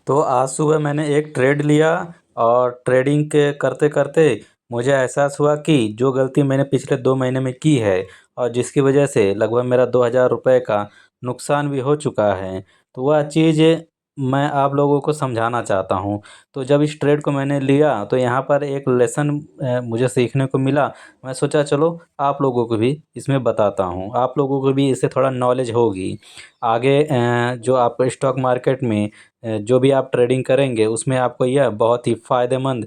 तो आज सुबह मैंने एक ट्रेड लिया और ट्रेडिंग के करते करते मुझे एहसास हुआ कि जो गलती मैंने पिछले 2 महीने में की है और जिसकी वजह से लगभग मेरा 2,000 रुपये का नुकसान भी हो चुका है, तो वह चीज़ मैं आप लोगों को समझाना चाहता हूँ। तो जब इस ट्रेड को मैंने लिया तो यहाँ पर एक लेसन मुझे सीखने को मिला। मैं सोचा चलो आप लोगों को भी इसमें बताता हूँ, आप लोगों को भी इससे थोड़ा नॉलेज होगी आगे। जो आप स्टॉक मार्केट में जो भी आप ट्रेडिंग करेंगे उसमें आपको यह बहुत ही फ़ायदेमंद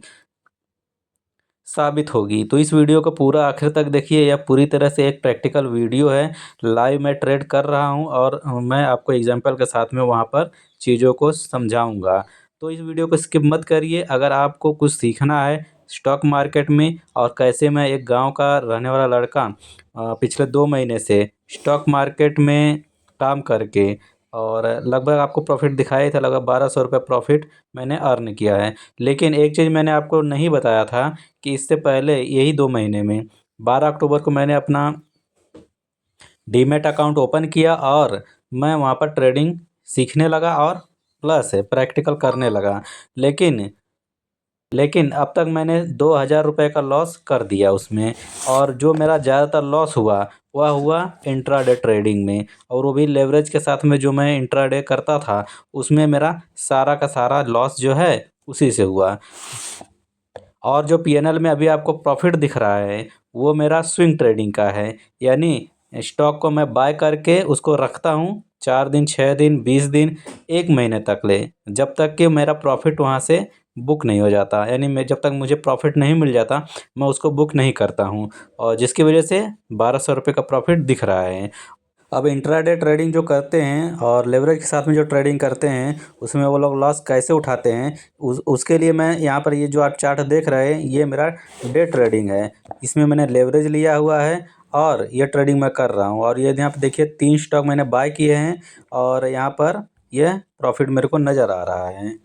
साबित होगी। तो इस वीडियो को पूरा आखिर तक देखिए, यह पूरी तरह से एक प्रैक्टिकल वीडियो है। लाइव मैं ट्रेड कर रहा हूं और मैं आपको एग्जांपल के साथ में वहां पर चीज़ों को समझाऊंगा। तो इस वीडियो को स्किप मत करिए। अगर आपको कुछ सीखना है स्टॉक मार्केट में और कैसे मैं एक गांव का रहने वाला लड़का पिछले 2 महीने से स्टॉक मार्केट में काम करके और लगभग आपको प्रॉफिट दिखाया था, लगभग 1,200 रुपये प्रॉफिट मैंने अर्न किया है। लेकिन एक चीज़ मैंने आपको नहीं बताया था कि इससे पहले यही 2 महीने में 12 अक्टूबर को मैंने अपना डीमैट अकाउंट ओपन किया और मैं वहाँ पर ट्रेडिंग सीखने लगा और प्लस प्रैक्टिकल करने लगा। लेकिन लेकिन अब तक मैंने 2,000 रुपये का लॉस कर दिया उसमें। और जो मेरा ज़्यादातर लॉस हुआ वह हुआ इंट्राडे ट्रेडिंग में, और वो भी लेवरेज के साथ में जो मैं इंट्राडे करता था उसमें मेरा सारा का सारा लॉस जो है उसी से हुआ। और जो पीएनएल में अभी आपको प्रॉफिट दिख रहा है वो मेरा स्विंग ट्रेडिंग का है। यानी स्टॉक को मैं बाय करके उसको रखता हूँ 4 दिन, 6 दिन, 20 दिन, 1 महीने तक ले, जब तक कि मेरा प्रॉफिट वहाँ से बुक नहीं हो जाता। यानी मैं जब तक मुझे प्रॉफिट नहीं मिल जाता मैं उसको बुक नहीं करता हूँ, और जिसकी वजह से 1,200 रुपये का प्रॉफिट दिख रहा है। अब इंट्राडे ट्रेडिंग जो करते हैं और लेवरेज के साथ में जो ट्रेडिंग करते हैं उसमें वो लोग लॉस कैसे उठाते हैं, उसके लिए मैं यहाँ पर ये जो आप चार्ट देख रहे हैं ये मेरा डे ट्रेडिंग है। इसमें मैंने लेवरेज लिया हुआ है और ये ट्रेडिंग मैं कर रहा हूँ। और ये यहाँ पर देखिए 3 स्टॉक मैंने बाय किए हैं और यहाँ पर यह प्रॉफिट मेरे को नज़र आ रहा है।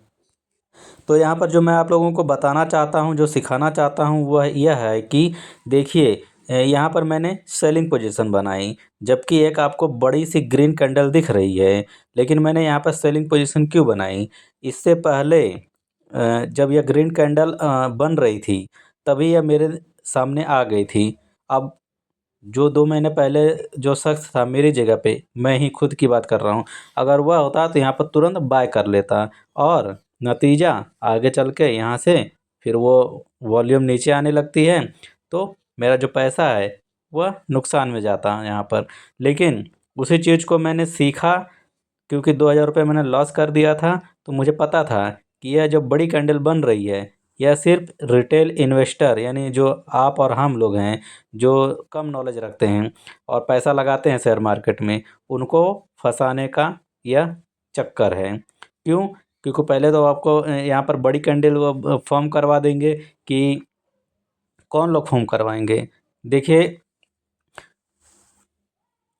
तो यहाँ पर जो मैं आप लोगों को बताना चाहता हूँ, जो सिखाना चाहता हूँ वह यह है कि देखिए यहाँ पर मैंने सेलिंग पोजीशन बनाई, जबकि एक आपको बड़ी सी ग्रीन कैंडल दिख रही है। लेकिन मैंने यहाँ पर सेलिंग पोजीशन क्यों बनाई? इससे पहले जब यह ग्रीन कैंडल बन रही थी तभी यह मेरे सामने आ गई थी। अब जो 2 महीने पहले जो शख्स था मेरी जगह पे, मैं ही खुद की बात कर रहा हूँ, अगर वह होता तो यहाँ पर तुरंत बाय कर लेता और नतीजा आगे चल के यहाँ से फिर वो वॉल्यूम नीचे आने लगती है तो मेरा जो पैसा है वह नुकसान में जाता है यहाँ पर। लेकिन उसी चीज़ को मैंने सीखा, क्योंकि 2,000 रुपये मैंने लॉस कर दिया था। तो मुझे पता था कि यह जो बड़ी कैंडल बन रही है यह सिर्फ रिटेल इन्वेस्टर यानी जो आप और हम लोग हैं, जो कम नॉलेज रखते हैं और पैसा लगाते हैं शेयर मार्केट में, उनको फंसाने का यह चक्कर है। क्यों? क्योंकि पहले तो आपको यहाँ पर बड़ी कैंडल वो फॉर्म करवा देंगे कि कौन लोग फॉर्म करवाएंगे? देखिए,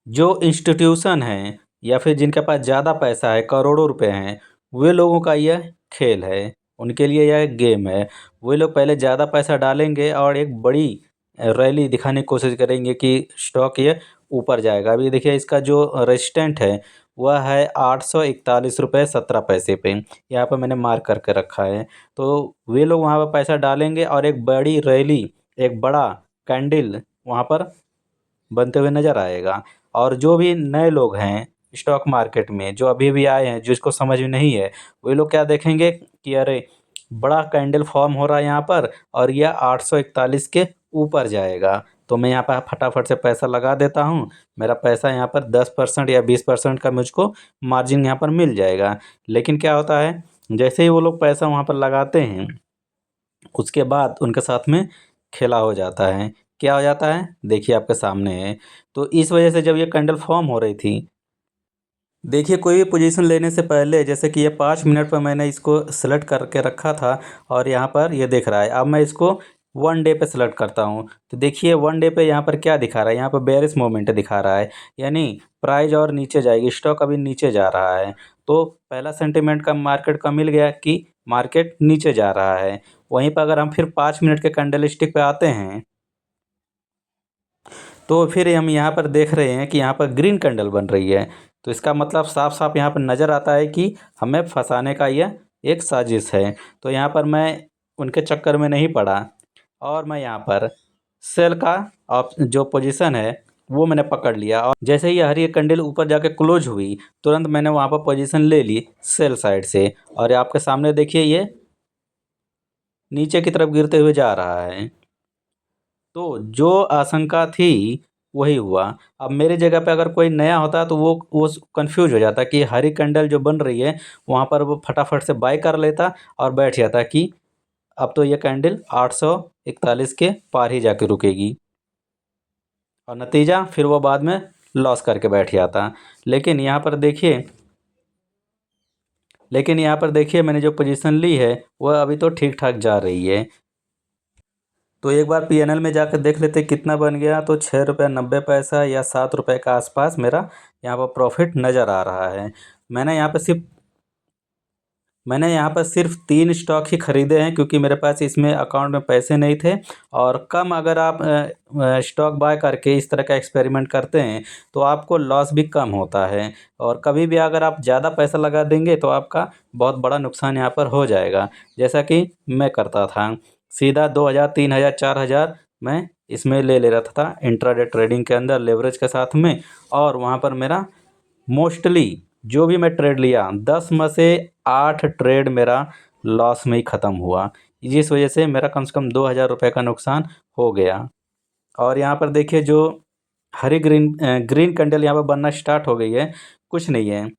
जो इंस्टीट्यूशन हैं या फिर जिनके पास ज़्यादा पैसा है, करोड़ों रुपए हैं, वे लोगों का यह खेल है, उनके लिए यह गेम है। वे लोग पहले ज़्यादा पैसा डालेंगे और एक बड़ी रैली दिखाने की कोशिश करेंगे कि स्टॉक ये ऊपर जाएगा। अभी देखिए इसका जो रेजिस्टेंट है वह है 841 रुपये 17 पैसे पे, यहाँ पर मैंने मार्क करके रखा है। तो वे लोग वहाँ पर पैसा डालेंगे और एक बड़ी रैली, एक बड़ा कैंडल वहाँ पर बनते हुए नज़र आएगा। और जो भी नए लोग हैं स्टॉक मार्केट में, जो अभी भी आए हैं, जिसको समझ में नहीं है, वे लोग क्या देखेंगे कि अरे बड़ा कैंडल फॉर्म हो रहा है यहाँ पर और यह 841 के ऊपर जाएगा, तो मैं यहाँ पर फटाफट से पैसा लगा देता हूँ। मेरा पैसा यहाँ पर 10% या 20% का मुझको मार्जिन यहाँ पर मिल जाएगा। लेकिन क्या होता है, जैसे ही वो लोग पैसा वहाँ पर लगाते हैं उसके बाद उनके साथ में खेला हो जाता है। क्या हो जाता है? देखिए आपके सामने है। तो इस वजह से जब ये कैंडल फॉर्म हो रही थी, देखिए कोई भी पोजीशन लेने से पहले जैसे कि ये 5 मिनट पर मैंने इसको सेलेक्ट करके रखा था और यहाँ पर ये दिख रहा है। अब मैं इसको 1 डे पे सेलेक्ट करता हूँ तो देखिए 1 डे पे यहाँ पर क्या दिखा रहा है, यहाँ पर बेयरिश मोमेंट दिखा रहा है, यानी प्राइस और नीचे जाएगी, स्टॉक अभी नीचे जा रहा है। तो पहला सेंटीमेंट का मार्केट का मिल गया कि मार्केट नीचे जा रहा है। वहीं पर अगर हम फिर 5 मिनट के कैंडल स्टिक पे आते हैं तो फिर हम यहाँ पर देख रहे हैं कि यहाँ पर ग्रीन कैंडल बन रही है। तो इसका मतलब साफ साफ यहाँ पर नज़र आता है कि हमें फंसाने का यह एक साजिश है। तो यहाँ पर मैं उनके चक्कर में नहीं पड़ा और मैं यहाँ पर सेल का जो पोजीशन है वो मैंने पकड़ लिया, और जैसे ही हरी कैंडल ऊपर जाके क्लोज हुई, तुरंत मैंने वहाँ पर पोजीशन ले ली सेल साइड से, और आपके सामने देखिए ये नीचे की तरफ गिरते हुए जा रहा है। तो जो आशंका थी वही हुआ। अब मेरी जगह पे अगर कोई नया होता तो वो कंफ्यूज हो जाता कि हरी कैंडल जो बन रही है वहाँ पर वो फटाफट से बाय कर लेता और बैठ जाता कि अब तो ये कैंडल 841 के पार ही जाके रुकेगी, और नतीजा फिर वो बाद में लॉस करके बैठ जाता। लेकिन यहाँ पर देखिए मैंने जो पोजीशन ली है वह अभी तो ठीक ठाक जा रही है। तो एक बार पीएनएल में जाकर देख लेते कितना बन गया। तो 6 रुपये 90 पैसा या 7 रुपये के आसपास मेरा यहाँ पर प्रॉफिट नज़र आ रहा है। मैंने यहाँ पर सिर्फ 3 स्टॉक ही ख़रीदे हैं, क्योंकि मेरे पास इसमें अकाउंट में पैसे नहीं थे। और कम अगर आप स्टॉक बाय करके इस तरह का एक्सपेरिमेंट करते हैं तो आपको लॉस भी कम होता है, और कभी भी अगर आप ज़्यादा पैसा लगा देंगे तो आपका बहुत बड़ा नुकसान यहाँ पर हो जाएगा, जैसा कि मैं करता था। सीधा 2,000 3,000 4,000 मैं इसमें ले ले रहा था इंट्राडे ट्रेडिंग के अंदर लेवरेज के साथ में, और वहाँ पर मेरा मोस्टली जो भी मैं ट्रेड लिया 10 में से 8 ट्रेड मेरा लॉस में ही ख़त्म हुआ, जिस वजह से मेरा कम से कम 2,000 रुपये का नुकसान हो गया। और यहाँ पर देखिए जो हरी ग्रीन कैंडल यहाँ पर बनना स्टार्ट हो गई है, कुछ नहीं है,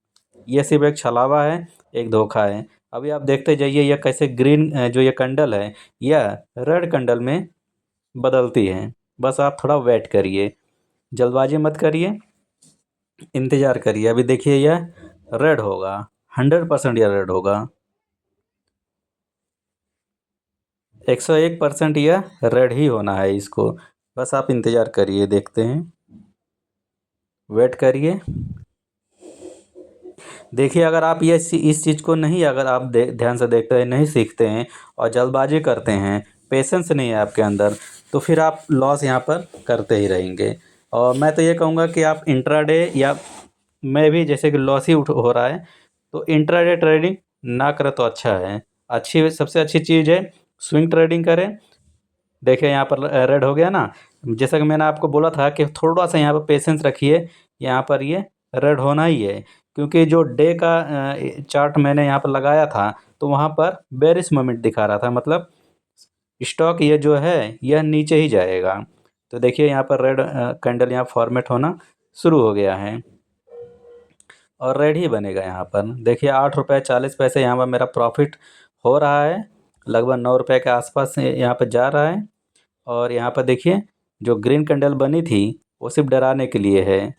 ये सिर्फ एक छलावा है, एक धोखा है। अभी आप देखते जाइए यह कैसे ग्रीन जो ये कैंडल है यह रेड कैंडल में बदलती है। बस आप थोड़ा वेट करिए, जल्दबाजी मत करिए, इंतज़ार करिए। अभी देखिए यह रेड होगा, 100% यह रेड होगा, 101% यह रेड ही होना है इसको। बस आप इंतज़ार करिए, देखते हैं, वेट करिए। देखिए अगर आप ये इस चीज़ को नहीं, अगर आप ध्यान से देखते हैं, नहीं सीखते हैं और जल्दबाजी करते हैं, पेशेंस नहीं है आपके अंदर, तो फिर आप लॉस यहाँ पर करते ही रहेंगे। और मैं तो ये कहूँगा कि आप इंट्राडे, या मैं भी जैसे कि लॉस ही हो रहा है तो इंट्राडे ट्रेडिंग ना करें तो अच्छा है। सबसे अच्छी चीज़ है स्विंग ट्रेडिंग करें। देखिए यहाँ पर रेड हो गया ना, जैसा कि मैंने आपको बोला था कि थोड़ा सा यहाँ पर पेशेंस रखिए, यहाँ पर ये रेड होना ही है। क्योंकि जो डे का चार्ट मैंने यहाँ पर लगाया था तो वहाँ पर बेरिश मोमेंट दिखा रहा था, मतलब स्टॉक ये जो है यह नीचे ही जाएगा। तो देखिए यहाँ पर रेड कैंडल यहाँ फॉर्मेट होना शुरू हो गया है, और रेड ही बनेगा यहाँ पर। देखिए 8 रुपये 40 पैसे यहाँ पर मेरा प्रॉफिट हो रहा है, लगभग 9 रुपये के आसपास यहाँ पर जा रहा है। और यहाँ पर देखिए जो ग्रीन कैंडल बनी थी वो सिर्फ डराने के लिए है,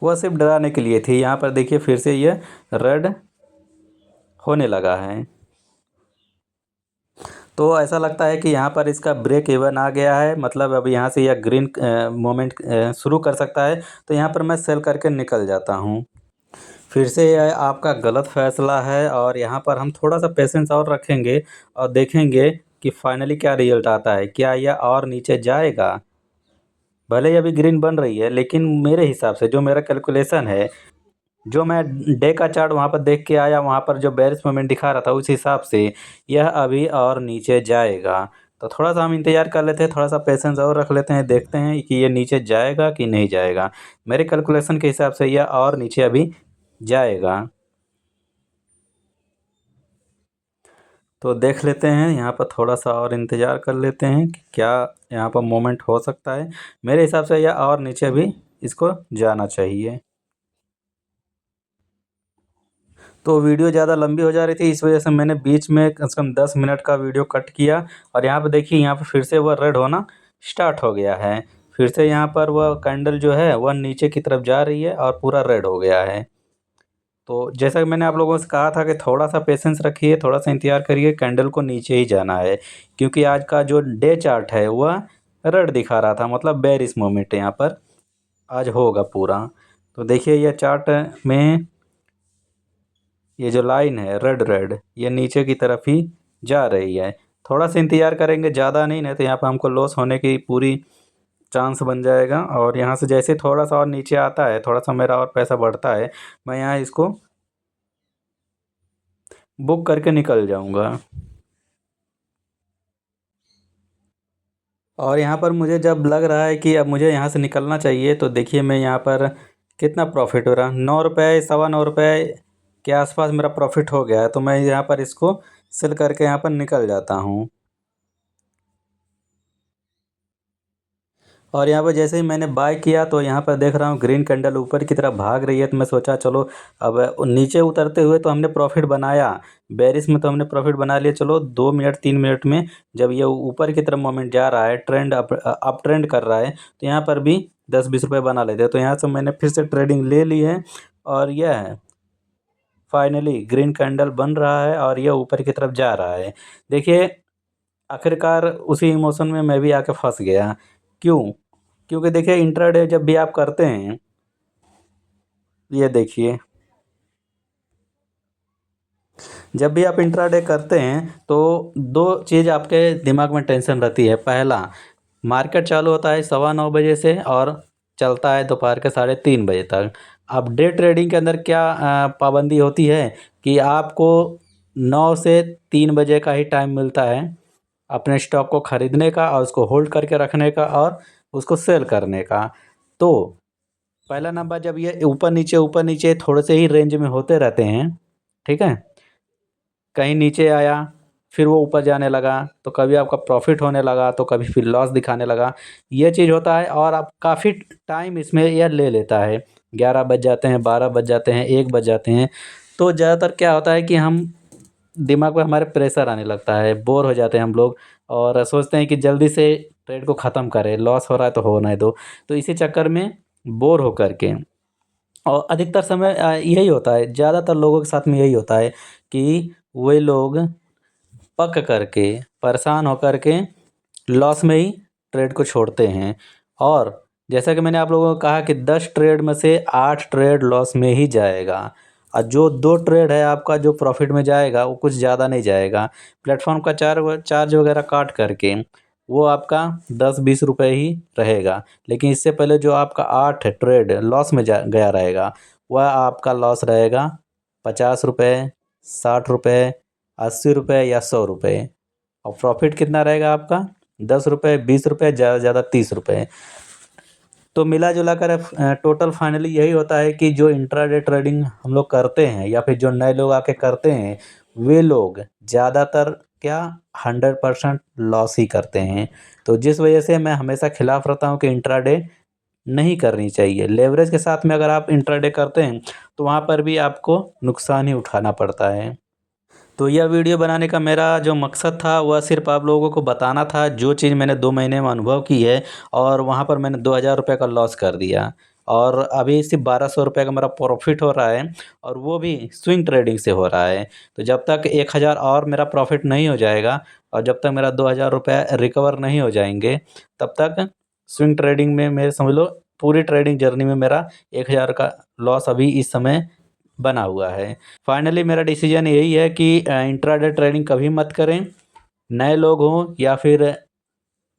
वह सिर्फ डराने के लिए थी। यहाँ पर देखिए फिर से ये रेड होने लगा है। तो ऐसा लगता है कि यहाँ पर इसका ब्रेक इवन आ गया है, मतलब अब यहाँ से यह ग्रीन मोमेंट शुरू कर सकता है। तो यहाँ पर मैं सेल करके निकल जाता हूँ। फिर से यह आपका गलत फैसला है, और यहाँ पर हम थोड़ा सा पेशेंस और रखेंगे और देखेंगे कि फाइनली क्या रिजल्ट आता है। क्या यह और नीचे जाएगा? भले ही अभी ग्रीन बन रही है, लेकिन मेरे हिसाब से जो मेरा कैलकुलेशन है, जो मैं डे का चार्ट वहाँ पर देख के आया, वहाँ पर जो बेरिश मोमेंट दिखा रहा था उस हिसाब से यह अभी और नीचे जाएगा। तो थोड़ा सा हम इंतज़ार कर लेते हैं, थोड़ा सा पेशेंस और रख लेते हैं, देखते हैं कि ये नीचे जाएगा कि नहीं जाएगा। मेरे कैलकुलेशन के हिसाब से यह और नीचे अभी जाएगा। तो देख लेते हैं, यहाँ पर थोड़ा सा और इंतज़ार कर लेते हैं कि क्या यहाँ पर मोमेंट हो सकता है। मेरे हिसाब से यह और नीचे भी इसको जाना चाहिए। तो वीडियो ज़्यादा लंबी हो जा रही थी, इस वजह से मैंने बीच में कम से कम 10 मिनट का वीडियो कट किया। और यहाँ पर देखिए यहाँ पर फिर से वह रेड होना स्टार्ट हो गया है। फिर से यहाँ पर वह कैंडल जो है वह नीचे की तरफ जा रही है और पूरा रेड हो गया है। तो जैसा कि मैंने आप लोगों से कहा था कि थोड़ा सा पेशेंस रखिए, थोड़ा सा इंतज़ार करिए, कैंडल को नीचे ही जाना है। क्योंकि आज का जो डे चार्ट है वह रेड दिखा रहा था, मतलब बेयरिश मोमेंट यहाँ पर आज होगा पूरा। तो देखिए यह चार्ट में ये जो लाइन है रेड रेड, ये नीचे की तरफ ही जा रही है। थोड़ा सा इंतज़ार करेंगे, ज़्यादा नहीं तो यहाँ पर हमको लॉस होने की पूरी चांस बन जाएगा। और यहाँ से जैसे थोड़ा सा और नीचे आता है, थोड़ा सा मेरा और पैसा बढ़ता है, मैं यहाँ इसको बुक करके निकल जाऊँगा। और यहाँ पर मुझे जब लग रहा है कि अब मुझे यहाँ से निकलना चाहिए, तो देखिए मैं यहाँ पर कितना प्रॉफ़िट हो रहा, 9 रुपये, सवा 9 रुपये के आसपास मेरा प्रॉफ़िट हो गया है। तो मैं यहाँ पर इसको सेल करके यहाँ पर निकल जाता हूँ। और यहाँ पर जैसे ही मैंने बाय किया, तो यहाँ पर देख रहा हूँ ग्रीन कैंडल ऊपर की तरफ भाग रही है। तो मैं सोचा चलो अब नीचे उतरते हुए तो हमने प्रॉफिट बनाया, बेरिश में तो हमने प्रॉफिट बना लिया। चलो 2 मिनट 3 मिनट में जब ये ऊपर की तरफ मोमेंट जा रहा है, ट्रेंड अप ट्रेंड कर रहा है, तो यहाँ पर भी 10-20 रुपये बना लेते हैं। तो यहाँ से मैंने फिर से ट्रेडिंग ले ली है। और यह है फाइनली ग्रीन कैंडल बन रहा है और यह ऊपर की तरफ जा रहा है। देखिए आखिरकार उसी इमोशन में मैं भी आके फंस गया। क्यों? क्योंकि देखिए इंट्राडे जब भी आप करते हैं, ये देखिए जब भी आप इंट्राडे करते हैं तो दो चीज़ आपके दिमाग में टेंशन रहती है। पहला, मार्केट चालू होता है 9:15 बजे से और चलता है दोपहर के 3:30 बजे तक। अब डे ट्रेडिंग के अंदर क्या पाबंदी होती है कि आपको 9 से 3 बजे का ही टाइम मिलता है अपने स्टॉक को ख़रीदने का और उसको होल्ड करके रखने का और उसको सेल करने का। तो पहला नंबर, जब ये ऊपर नीचे थोड़े से ही रेंज में होते रहते हैं, ठीक है, कहीं नीचे आया फिर वो ऊपर जाने लगा, तो कभी आपका प्रॉफिट होने लगा तो कभी फिर लॉस दिखाने लगा। ये चीज़ होता है और आप काफ़ी टाइम इसमें यह ले लेता है। 11 बज जाते हैं, 12 बज जाते हैं, 1 बज जाते हैं। तो ज़्यादातर क्या होता है कि हम दिमाग पे हमारे प्रेशर आने लगता है, बोर हो जाते हैं हम लोग और सोचते हैं कि जल्दी से ट्रेड को ख़त्म करें, लॉस हो रहा है तो होने दो। तो इसी चक्कर में बोर होकर के, और अधिकतर समय यही होता है, ज़्यादातर लोगों के साथ में यही होता है कि वे लोग पक करके, परेशान होकर के लॉस में ही ट्रेड को छोड़ते हैं। और जैसा कि मैंने आप लोगों को कहा कि 10 ट्रेड में से 8 ट्रेड लॉस में ही जाएगा और जो 2 ट्रेड है आपका जो प्रॉफिट में जाएगा वो कुछ ज़्यादा नहीं जाएगा। प्लेटफॉर्म का चार्ज वगैरह काट करके वो आपका 10-20 रुपये ही रहेगा। लेकिन इससे पहले जो आपका 8 ट्रेड लॉस में जा गया रहेगा, वह आपका लॉस रहेगा 50 रुपये, 60 रुपये, 80 रुपये या 100 रुपये। और प्रॉफिट कितना रहेगा आपका? 10 रुपये, 20 रुपये, ज़्यादा से ज़्यादा 30 रुपये। तो मिला जुला कर टोटल फाइनली यही होता है कि जो इंट्राडे ट्रेडिंग हम लोग करते हैं या फिर जो नए लोग आके करते हैं, वे लोग ज़्यादातर क्या 100% लॉस ही करते हैं। तो जिस वजह से मैं हमेशा खिलाफ रहता हूँ कि इंट्राडे नहीं करनी चाहिए। लेवरेज के साथ में अगर आप इंट्राडे करते हैं तो वहाँ पर भी आपको नुकसान ही उठाना पड़ता है। तो यह वीडियो बनाने का मेरा जो मकसद था वह सिर्फ़ आप लोगों को बताना था, जो चीज़ मैंने 2 महीने में अनुभव की है और वहाँ पर मैंने 2000 रुपये का लॉस कर दिया और अभी सिर्फ़ 1200 रुपये का मेरा प्रॉफ़िट हो रहा है और वो भी स्विंग ट्रेडिंग से हो रहा है। तो जब तक 1000 और मेरा प्रॉफ़िट नहीं हो जाएगा और जब तक मेरा 2000 रुपये रिकवर नहीं हो जाएँगे, तब तक स्विंग ट्रेडिंग में मेरे समझ लो पूरी ट्रेडिंग जर्नी में मेरा 1000 का लॉस अभी इस समय बना हुआ है। फाइनली मेरा डिसीजन यही है कि इंट्राडे ट्रेडिंग कभी मत करें। नए लोग हों या फिर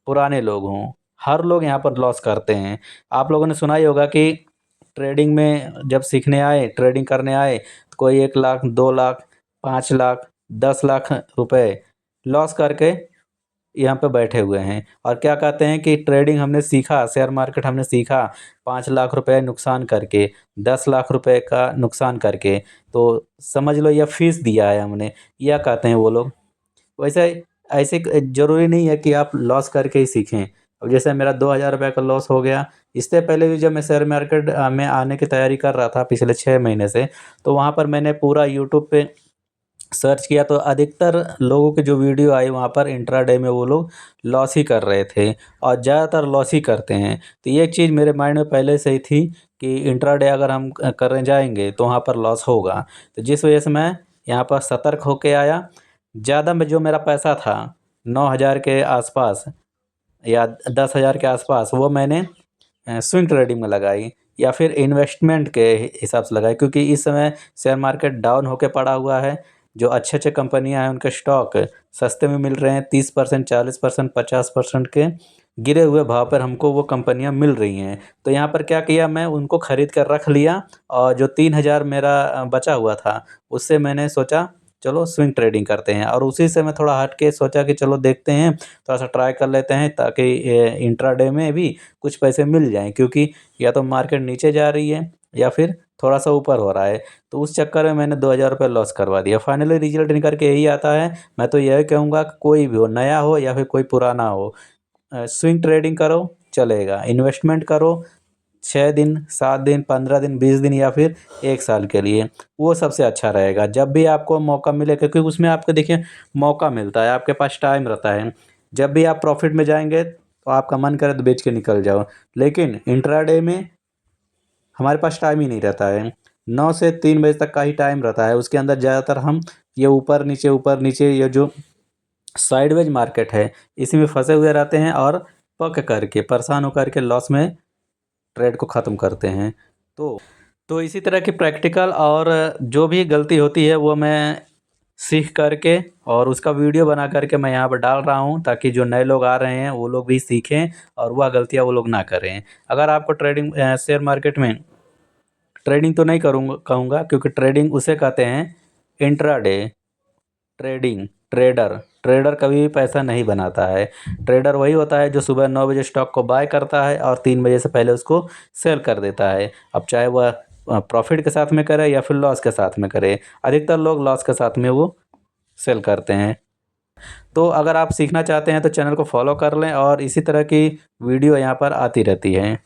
पुराने लोग हों, हर लोग यहाँ पर लॉस करते हैं। आप लोगों ने सुना ही होगा कि ट्रेडिंग में जब सीखने आए, ट्रेडिंग करने आए, तो कोई 1 लाख, 2 लाख, 5 लाख, 10 लाख रुपए लॉस करके यहाँ पे बैठे हुए हैं और क्या कहते हैं कि ट्रेडिंग हमने सीखा, शेयर मार्केट हमने सीखा 5 लाख रुपए नुकसान करके, 10 लाख रुपए का नुकसान करके, तो समझ लो यह फीस दिया है हमने, यह कहते हैं वो लोग। वैसे ऐसे ज़रूरी नहीं है कि आप लॉस करके ही सीखें। अब जैसे मेरा 2000 रुपये का लॉस हो गया, इससे पहले भी जब मैं शेयर मार्केट में आने की तैयारी कर रहा था पिछले 6 महीने से, तो वहाँ पर मैंने पूरा यूट्यूब पे सर्च किया तो अधिकतर लोगों की जो वीडियो आई वहाँ पर इंट्राडे में वो लोग लॉस ही कर रहे थे और ज़्यादातर लॉस ही करते हैं। तो ये चीज़ मेरे माइंड में पहले से ही थी कि इंट्राडे अगर हम करने जाएंगे तो वहाँ पर लॉस होगा। तो जिस वजह से मैं यहाँ पर सतर्क होके आया। ज़्यादा में जो मेरा पैसा था 9000 के आसपास या 10,000 के आसपास, वो मैंने स्विंग ट्रेडिंग में लगाई या फिर इन्वेस्टमेंट के हिसाब से लगाई, क्योंकि इस समय शेयर मार्केट डाउन होके पड़ा हुआ है। जो अच्छे-अच्छे कंपनियां हैं उनके स्टॉक सस्ते में मिल रहे हैं, 30%, 40%, 50% के गिरे हुए भाव पर हमको वो कंपनियां मिल रही हैं। तो यहाँ पर क्या किया, मैं उनको ख़रीद कर रख लिया और जो 3000 मेरा बचा हुआ था उससे मैंने सोचा चलो स्विंग ट्रेडिंग करते हैं। और उसी से मैं थोड़ा हट के सोचा कि चलो देखते हैं, थोड़ा-सा ट्राई कर लेते हैं ताकि इंट्राडे में भी कुछ पैसे मिल जाएँ, क्योंकि या तो मार्केट नीचे जा रही है या फिर थोड़ा-सा ऊपर हो रहा है। तो उस चक्कर में मैंने 2000 रुपये लॉस करवा दिया। फाइनली रिज़ल्ट निकल के यही आता है। मैं तो यही कहूँगा कि कोई भी हो, नया हो या फिर कोई पुराना हो, स्विंग ट्रेडिंग करो चलेगा। इन्वेस्टमेंट करो 6 दिन, 7 दिन, 15 दिन, 20 दिन या फिर 1 साल के लिए, वो सबसे अच्छा रहेगा। जब भी आपको मौका मिले, क्योंकि उसमें आपको देखिए मौका मिलता है, आपके पास टाइम रहता है। जब भी आप प्रॉफ़िट में जाएँगे तो आपका मन करे तो बेच के निकल जाओ। लेकिन इंट्राडे में हमारे पास टाइम ही नहीं रहता है। 9 से 3 बजे तक का ही टाइम रहता है। उसके अंदर ज़्यादातर हम ये ऊपर नीचे ये जो साइडवेज मार्केट है, इसी में फँसे हुए रहते हैं और पक करके, परेशान होकर के लॉस में ट्रेड को ख़त्म करते हैं। तो इसी तरह की प्रैक्टिकल और जो भी गलती होती है वो मैं सीख करके और उसका वीडियो बना करके मैं यहाँ पर डाल रहा हूँ, ताकि जो नए लोग आ रहे हैं वो लोग भी सीखें और वह गलतियाँ वो लोग ना करें। अगर आपको ट्रेडिंग शेयर मार्केट में ट्रेडिंग तो नहीं कहूँगा, क्योंकि ट्रेडिंग उसे कहते हैं इंट्राडे ट्रेडिंग। ट्रेडर कभी भी पैसा नहीं बनाता है। ट्रेडर वही होता है जो सुबह 9 बजे स्टॉक को बाय करता है और 3 बजे से पहले उसको सेल कर देता है। अब चाहे वह प्रॉफिट के साथ में करे या फिर लॉस के साथ में करे, अधिकतर लोग लॉस के साथ में वो सेल करते हैं। तो अगर आप सीखना चाहते हैं तो चैनल को फॉलो कर लें और इसी तरह की वीडियो यहाँ पर आती रहती है।